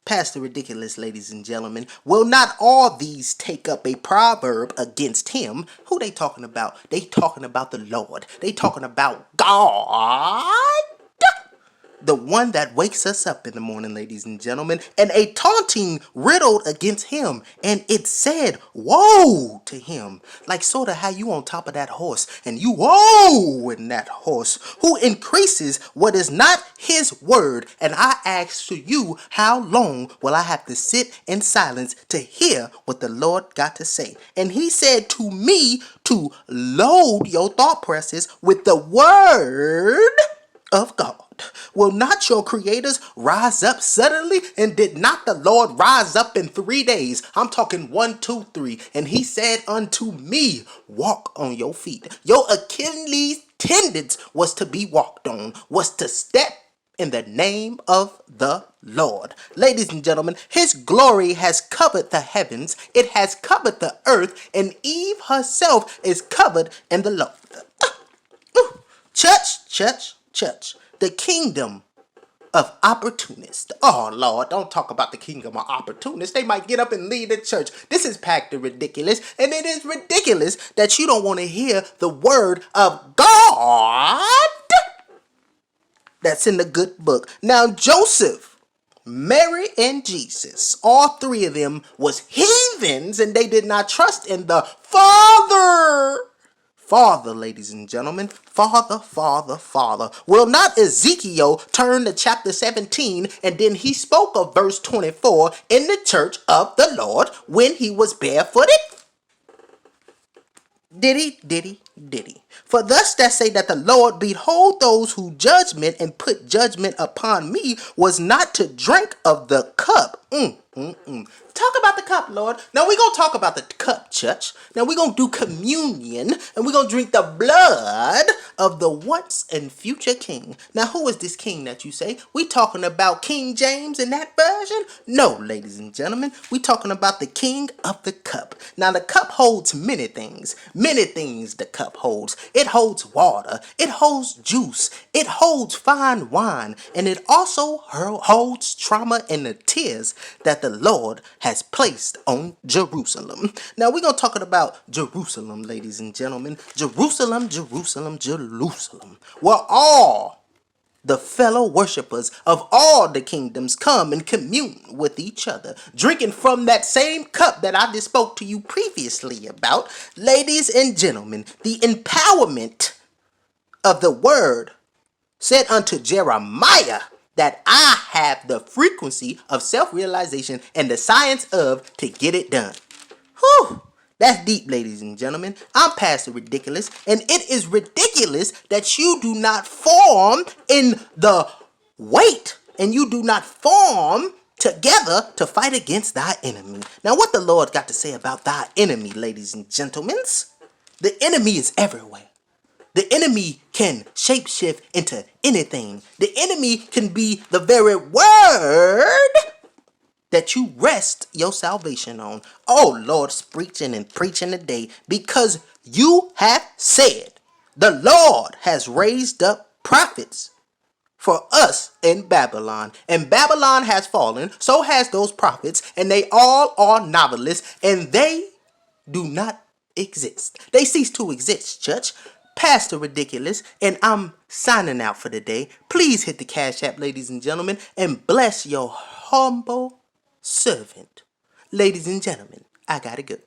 Pastor Ridiculous, ladies and gentlemen. Will not all these take up a proverb against him? Who they talking about? They talking about the Lord. They talking about God. The one that wakes us up in the morning, ladies and gentlemen, and a taunting riddled against him, and it said, woe to him. Like sort of how you on top of that horse, and you woe in that horse, who increases what is not his word. And I ask to you, how long will I have to sit in silence to hear what the Lord got to say? And he said to me to load your thought process with the word of God. Will not your creators rise up suddenly? And did not the Lord rise up in 3 days? I'm talking 1, 2, 3. And he said unto me, walk on your feet. Your Achilles tendons was to be walked on, was to step in the name of the Lord. Ladies and gentlemen, his glory has covered the heavens, it has covered the earth, and Eve herself is covered in the Lord. Church. The kingdom of opportunists. Oh, Lord, don't talk about the kingdom of opportunists. They might get up and leave the church. This is Pastor Ridiculous, and it is ridiculous that you don't want to hear the word of God that's in the good book. Now, Joseph, Mary, and Jesus, all three of them was heathens, and they did not trust in the Father, ladies and gentlemen. Father. Will not Ezekiel turn to chapter 17 and then he spoke of verse 24 in the church of the Lord when he was barefooted? Did he? For thus that say that the Lord, behold those who judgment and put judgment upon me was not to drink of the cup. Talk about the cup, Lord. Now we're going to talk about the cup, church. Now we're going to do communion and we're going to drink the blood of the once and future king. Now who is this king that you say? We talking about King James in that version? No, ladies and gentlemen. We talking about the king of the cup. Now the cup holds many things. Many things the cup holds. It holds water. It holds juice. It holds fine wine. And it also holds trauma and the tears that the Lord has placed on Jerusalem. Now we're going to talk about Jerusalem, ladies and gentlemen. Jerusalem, where all the fellow worshippers of all the kingdoms come and commune with each other, drinking from that same cup that I just spoke to you previously about. Ladies and gentlemen, the empowerment of the word said unto Jeremiah that I have the frequency of self-realization and the science of to get it done. Whew. That's deep, ladies and gentlemen. I'm Pastor Ridiculous, and it is ridiculous that you do not form in the weight and you do not form together to fight against thy enemy. Now, what the Lord got to say about thy enemy, ladies and gentlemen? The enemy is everywhere. The enemy can shapeshift into anything. The enemy can be the very word that you rest your salvation on. Oh, Lord's preaching and preaching today because you have said the Lord has raised up prophets for us in Babylon. And Babylon has fallen, so has those prophets, and they all are novelists, and they do not exist. They cease to exist, church. Pastor Ridiculous, and I'm signing out for the day. Please hit the Cash App, ladies and gentlemen, and bless your humble servant. Ladies and gentlemen, I gotta go.